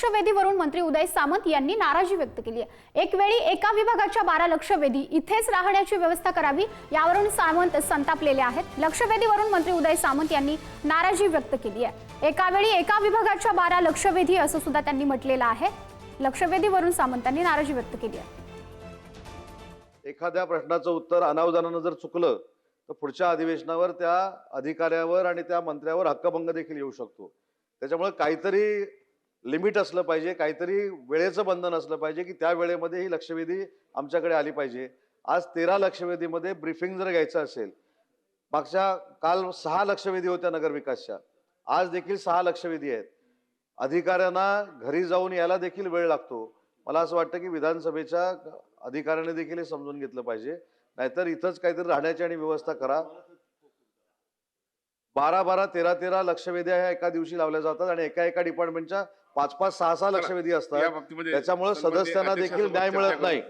लक्षवेधीवरून मंत्री उदय सामंत यांनी नाराजी व्यक्त केली आहे। एक वेळी एका विभागाच्या 12 लक्षवेधी इथेच राहण्याची व्यवस्था करावी, यावरून सामंत संतापलेले आहेत। लक्षवेधीवरून मंत्री उदय सामंत यांनी नाराजी व्यक्त केली आहे। एका वेळी एका विभागाच्या 12 लक्षवेधी असं सुद्धा त्यांनी म्हटलेलं आहे। लक्षवेधीवरून सामंतांनी नाराजी व्यक्त केली आहे। एखाद्या प्रश्नाचं उत्तर अनावधानानं जर चुकलं तर पुढच्या अधिवेशनावर त्या अधिकाऱ्यावर आणि त्या मंत्र्यावर हक्कभंग देखील येऊ शकतो। त्याच्यामुळे काहीतरी लिमिट असलं पाहिजे, काहीतरी वेळेचं बंधन असलं पाहिजे की त्या वेळेमध्ये ही लक्षवेधी आमच्याकडे आली पाहिजे। आज 13 लक्षवेधीमध्ये ब्रीफिंग जर घ्यायचं असेल, काल 6 लक्षवेधी होत्या नगरविकासच्या, आज देखील 6 लक्षवेधी आहेत। अधिकाऱ्यांना घरी जाऊन यायला देखील वेळ लागतो। मला असं वाटतं की विधानसभेच्या अधिकाऱ्याने देखील हे समजून घेतलं पाहिजे, नाहीतर इथंच काहीतरी राहण्याची आणि व्यवस्था करा। 12-12, 13-13 लक्षवेधी ह्या एका दिवशी लावल्या जातात आणि एका डिपार्टमेंटच्या 5-5, 6-6 लक्षवेधी असतात। त्याच्यामुळे सदस्यांना देखील न्याय मिळत नाही।